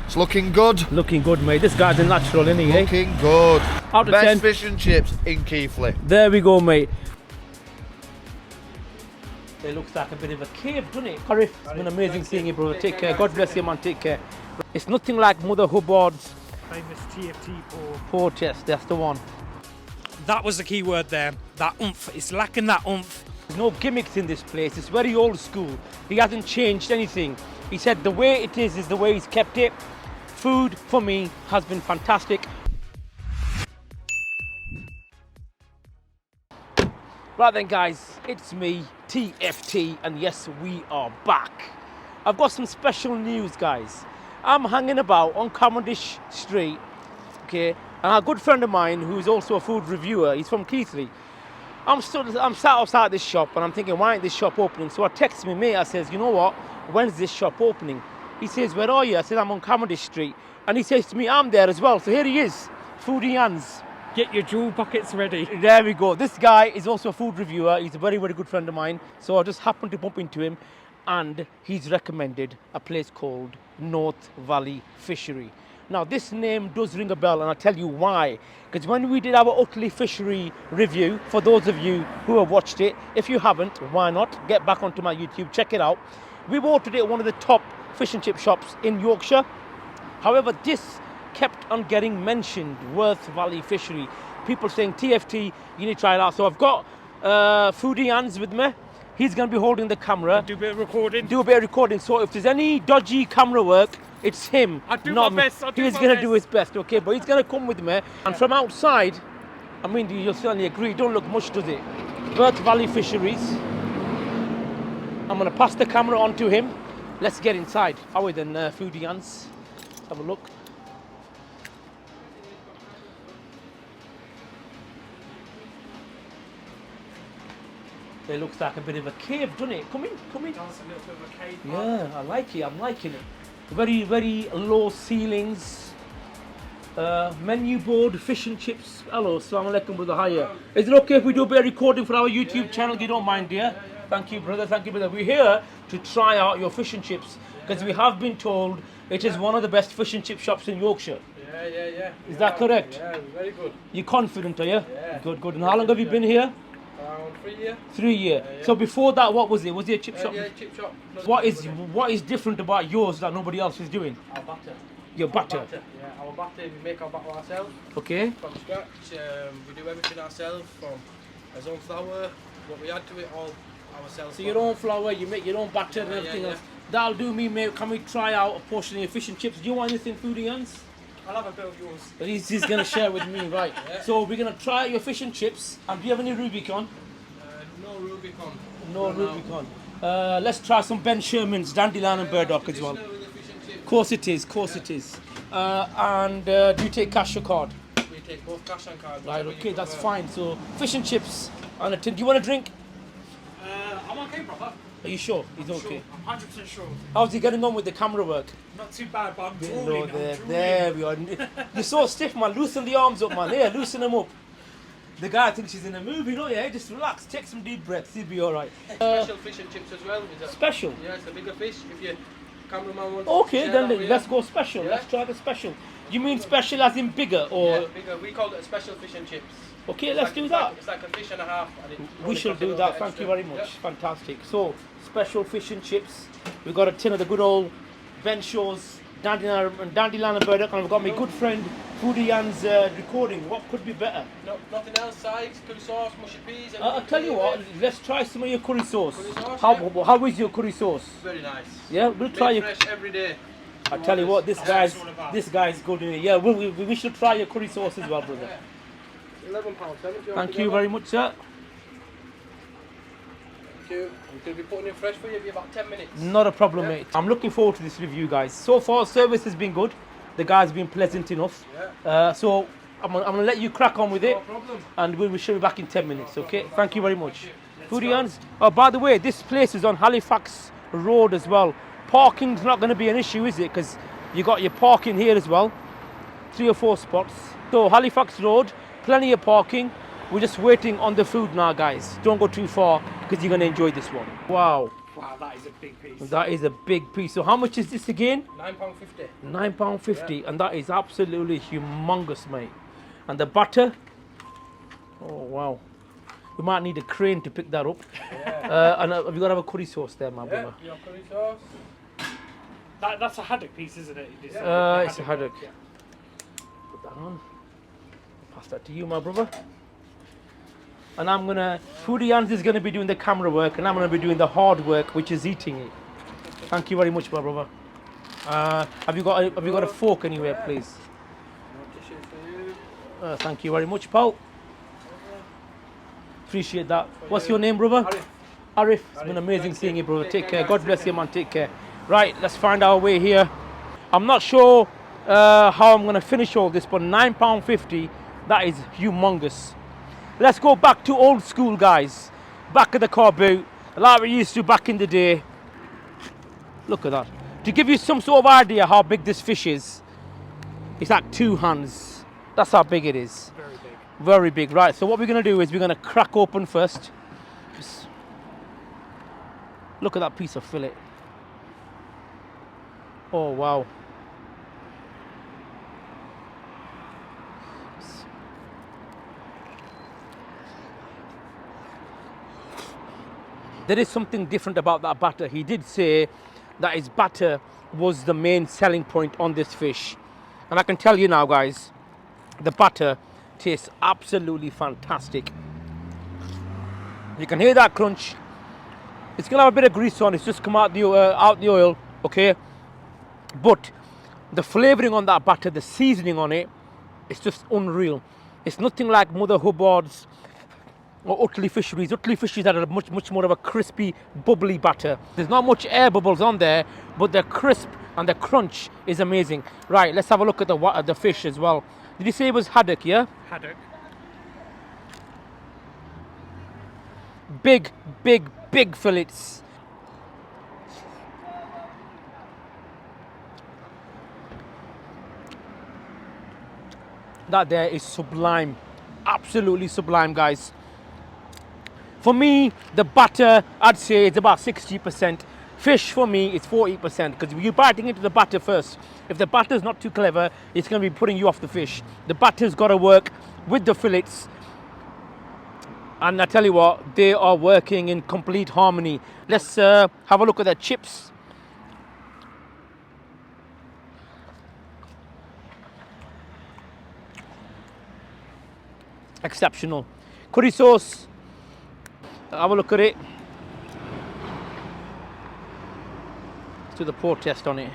It's looking good. Looking good, mate. This guy's a natural, isn't he? Looking good. Out of Best 10. fish and chips in Keighley. There we go, mate. It looks like a bit of a cave, doesn't it? Corey, it's been amazing seeing you, brother. Take care. God bless you, man. Take care. It's nothing like Mother Hubbard's famous TFT port. Yes, that's the one. That was the key word there. That oomph. It's lacking that oomph. There's no gimmicks in this place. It's very old school. He hasn't changed anything. He said the way it is the way he's kept it. Food for me has been fantastic. Right then, guys, it's me, TFT, and yes, we are back. I've got some special news, guys. I'm hanging about on Cavendish Street, okay, and a good friend of mine who's also a food reviewer, he's from Keighley. I'm sat outside this shop and I'm thinking, why ain't this shop opening? So I text me mate, I says, you know what, when's this shop opening? He says, where are you? I said, I'm on Cavendish Street. And he says to me, I'm there as well. So here he is, Foodie Anz. Get your jewel buckets ready. There we go. This guy is also a food reviewer. He's a very, very good friend of mine. So I just happened to bump into him and he's recommended a place called North Valley Fishery. Now this name does ring a bell and I'll tell you why. Because when we did our Utley Fishery review, for those of you who have watched it, if you haven't, why not? Get back onto my YouTube, check it out. We voted it one of the top fish and chip shops in Yorkshire. However, this kept on getting mentioned, North Valley Fishery. People saying, TFT, you need to try it out. So I've got Foodie Anz with me. He's going to be holding the camera. Do a bit of recording. Do a bit of recording. So if there's any dodgy camera work, it's him. I'll do not my me. best. I'll do He's my going to best. do his best, okay? But he's going to come with me. And from outside, I mean, you'll certainly agree, don't look much, does it? North Valley Fisheries. I'm going to pass the camera on to him. Let's get inside. How are we then, Foodie Anz? Have a look. It looks like a bit of a cave, doesn't it? Come in, come in. It's a little bit of a cave. Yeah, I like it. I'm liking it. Very, very low ceilings. Menu board, fish and chips. Hello, assalamu alaikum, brother. Hiya. Is it okay if we do a bit of recording for our YouTube channel? You don't mind, dear? Thank you, brother. Thank you, brother. We're here to try out your fish and chips because we have been told it is one of the best fish and chip shops in Yorkshire. Yeah. Is that correct? Yeah, very good. You're confident, are you? Yeah. Good, good. And how long have you been here? Around 3 years. 3 years. Yeah. So before that, what was it? Was it a chip shop? Yeah, chip shop. What is different about yours that nobody else is doing? Our batter. Your butter. Yeah, our batter, we make our batter ourselves Okay. from scratch. We do everything ourselves from our own flour, what we add to it all ourselves. So your own flour, you make your own batter and everything else. That'll do me, mate. Can we try out a portion of your fish and chips? Do you want anything, Foodie Anz? I'll have a bit of yours. But he's going to share with me, right? Yeah. So we're going to try out your fish and chips. And do you have any Rubicon? No Rubicon. No Rubicon. Let's try some Ben Sherman's Dandelion and Burdock as well. Traditional with the fish and chips. Of course it is, of course it is. And do you take cash or card? We take both cash and card. Right, whatever you okay, that's prefer. fine. So fish and chips on a tin. Do you want a drink? I'm okay, brother. Are you sure? He's okay. I'm 100% sure. How's he getting on with the camera work? Not too bad, but I'm No, drooling. there we are. You're so stiff, man. Loosen the arms up, man. Here, loosen them up. The guy thinks he's in a movie, don't you? Just relax, take some deep breaths, he'll be alright. Special fish and chips as well. Special? Yeah, it's a bigger fish. If your cameraman wants Okay, to share then that with let's you. go special. Yeah. Let's try the special. You mean special as in bigger or? Yeah, bigger. We call it a special fish and chips. Okay, It's let's like- do it's that. Like, it's like a fish and a half. And it We only shall costs a do little that, bit thank extra. you very much. Yeah. Fantastic. So, special fish and chips. We've got a tin of the good old Ben Shaw's Dandelion and Burdock, and I've got my good friend Foodie Anz recording. What could be better? No, nothing else. Sides, curry sauce, mushy peas. I'll tell you what, let's try some of your curry sauce. Curry sauce, How is your curry sauce? Very nice. Yeah, we'll try Made your. fresh every day. I tell you what, this That's what guy's it's all about. good in it. Yeah, we should try your curry sauce as well, brother. £11.70. Thank you very much, sir. Thank you. I'm going to be putting it fresh for you. It'll be about 10 minutes. Not a problem, mate. I'm looking forward to this review, guys. So far, service has been good. The guy's been pleasant enough. So I'm gonna let you crack on with it, No problem. and we'll show you back in 10 minutes. Okay? Thank you very much. Foodie Anz. Oh, by the way, this place is on Halifax Road as well. Parking's not going to be an issue, is it? Because you got your parking here as well. 3 or 4 spots. So Halifax Road, plenty of parking. We're just waiting on the food now, guys. Don't go too far because you're going to enjoy this one. Wow. Wow, that is a big piece. That is a big piece. So how much is this again? £9.50. £9.50, and that is absolutely humongous, mate. And the butter, oh wow, you might need a crane to pick that up. Yeah. And have you got to have a curry sauce there, my Yeah, brother? your curry sauce. That's a haddock piece, isn't it? It's a haddock. Yeah. Put that on. Pass that to you, my brother. And I'm gonna, Foodie Anz is gonna be doing the camera work, and I'm gonna be doing the hard work, which is eating it. Thank you very much, my brother. Have you got a fork anywhere, please? Thank you very much, Paul. Appreciate that. What's your name, brother? Arif. It's been amazing seeing you, brother. Take care. God bless you, man. Take care. Right, let's find our way here. I'm not sure how I'm gonna finish all this, but £9.50, that is humongous. Let's go back to old school, guys. Back of the car boot, like we used to back in the day. Look at that. To give you some sort of idea how big this fish is, it's like 2 hands. That's how big it is. Very big. Very big. Right, so what we're going to do is we're going to crack open first. Just look at that piece of fillet. Oh, wow. There is something different about that batter. He did say that his batter was the main selling point on this fish. And I can tell you now, guys, the batter tastes absolutely fantastic. You can hear that crunch. It's gonna have a bit of grease on. It's just come out the oil, okay? But the flavoring on that batter, the seasoning on it, it's just unreal. It's nothing like Mother Hubbard's or Utley Fisheries. Utley Fisheries had a much more of a crispy, bubbly batter. There's not much air bubbles on there, but the crisp and the crunch is amazing. Right, let's have a look at the fish as well. Did you say it was haddock, yeah? Haddock. Big, big, big fillets. That there is sublime. Absolutely sublime, guys. For me, the batter, I'd say it's about 60%. Fish, for me, it's 40%, because you're biting into the batter first. If the batter's not too clever, it's going to be putting you off the fish. The batter's got to work with the fillets. And I tell you what, they are working in complete harmony. Let's have a look at the chips. Exceptional. Curry sauce. Have a look at it. Let's do the pour test on it.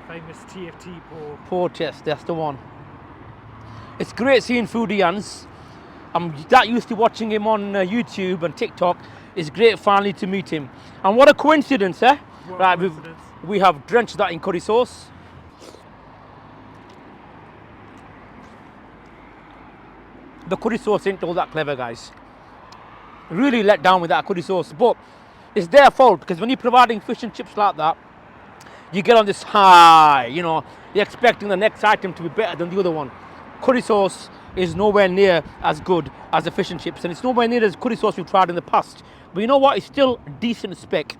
The famous TFT pour. Pour test, that's the one. It's great seeing Foodie Anz. I'm that used to watching him on YouTube and TikTok. It's great finally to meet him. And what a coincidence, eh? What Right, coincidence. we have drenched that in curry sauce. The curry sauce ain't all that clever, guys. Really let down with that curry sauce, but it's their fault, because when you're providing fish and chips like that, you get on this high, you know, you're expecting the next item to be better than the other one. Curry sauce is nowhere near as good as the fish and chips, and it's nowhere near as curry sauce we've tried in the past. But you know what? It's still decent spec.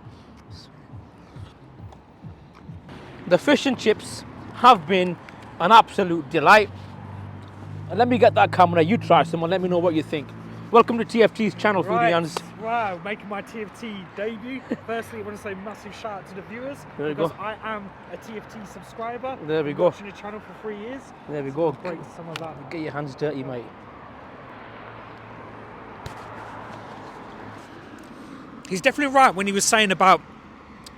The fish and chips have been an absolute delight. And let me get that camera. You try some and let me know what you think. Welcome to TFT's channel, Foodie Anz. Wow, making my TFT debut. Firstly, I want to say massive shout out to the viewers, There we because go. I am a TFT subscriber. There we I've go. Watching the channel for 3 years. There we go. Break some of that. Get your hands dirty, mate. He's definitely right when he was saying about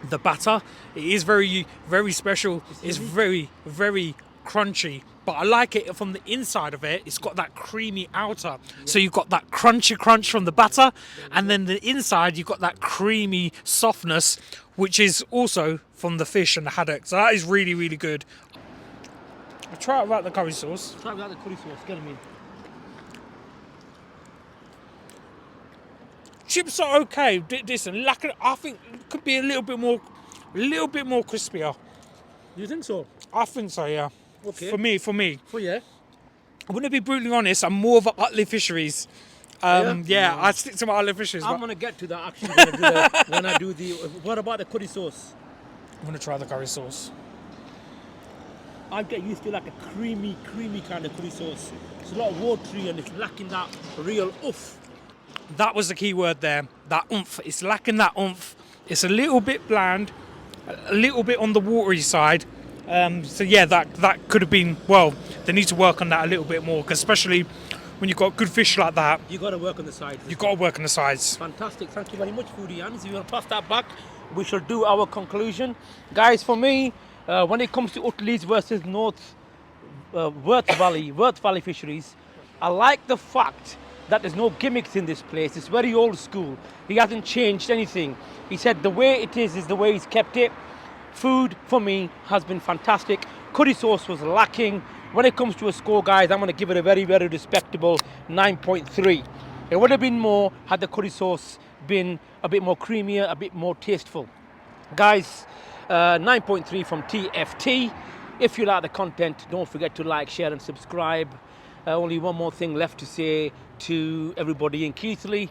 the batter. It is very, very special. It's very, very crunchy. But I like it from the inside of it. It's got that creamy outer. So you've got that crunchy crunch from the batter. And then the inside, you've got that creamy softness, which is also from the fish and the haddock. So that is really, really good. I'll try it without the curry sauce. Try without the curry sauce. Get them in. Chips are okay. Listen, I think it could be a little bit more crispier. You think so? I think so, yeah. Okay. For me. For you? I'm going to be brutally honest, I'm more of an Utley Fisheries Yeah, I'd stick to my island fishes. I'm But gonna get to that actually when I do the. What about the curry sauce? I'm gonna try the curry sauce. I get used to like a creamy kind of curry sauce. It's a lot watery and it's lacking that real oomph. That was the key word there. That oomph. It's lacking that oomph. It's a little bit bland, a little bit on the watery side. So yeah, that could have been. Well, they need to work on that a little bit more, 'cause especially when you've got good fish like that, You got to work on the sides. you've got to work on the sides. Fantastic. Thank you very much, Foodie Anz. If you want to pass that back, we shall do our conclusion. Guys, for me, when it comes to Utleys versus Worth Valley Fisheries, I like the fact that there's no gimmicks in this place. It's very old school. He hasn't changed anything. He said the way it is the way he's kept it. Food, for me, has been fantastic. Curry sauce was lacking. When it comes to a score, guys, I'm going to give it a very, very respectable 9.3. It would have been more had the curry sauce been a bit more creamier, a bit more tasteful. Guys, 9.3 from TFT. If you like the content, don't forget to like, share and subscribe. Only one more thing left to say to everybody in Keighley,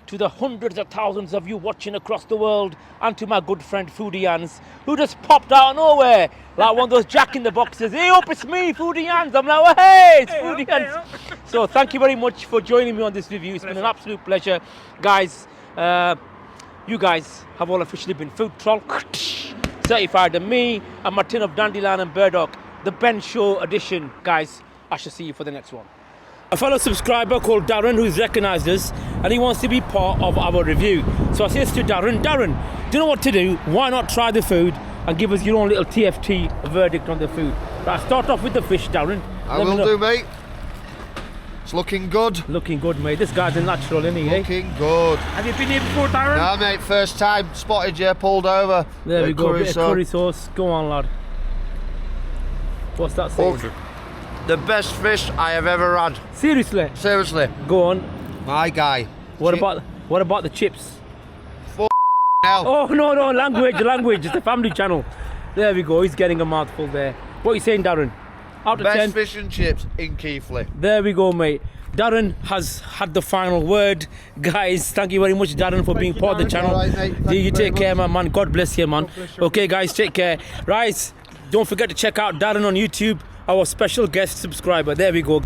to the hundreds of thousands of you watching across the world, and to my good friend Foodie Anz, who just popped out of nowhere like one of those Jack in the Boxes. Hey up, it's me, Foodie Anz. I'm like, oh, hey, it's Foodie Anz. So thank you very much for joining me on this review. It's been an absolute pleasure. Guys, you guys have all officially been food troll certified, and me and my tin of dandelion and burdock, the Ben Show edition. Guys, I shall see you for the next one. A fellow subscriber called Darren, who's recognised us, and he wants to be part of our review. So I says to Darren, do you know what to do? Why not try the food and give us your own little TFT verdict on the food? Right, start off with the fish, Darren. I will do, mate. It's looking good. Looking good, mate. This guy's a natural, isn't he? Looking good. Have you been here before, Darren? Nah, mate, first time. Spotted you, pulled over. There we go, Curry bit of curry sauce. Go on, lad. What's that saying? Oh, the best fish I have ever had. Seriously? Seriously. Go on. My guy. What about the chips? Hell. Oh, no, language. It's a family channel. There we go. He's getting a mouthful there. What are you saying, Darren? Out of 10? Best fish and chips in Keighley. There we go, mate. Darren has had the final word. Guys, thank you very much, Darren, for being part of the channel. All right, mate. Thank You take very care, much. man. God bless you, man. bless you. Okay, guys, take care. Right, don't forget to check out Darren on YouTube, our special guest subscriber. There we go.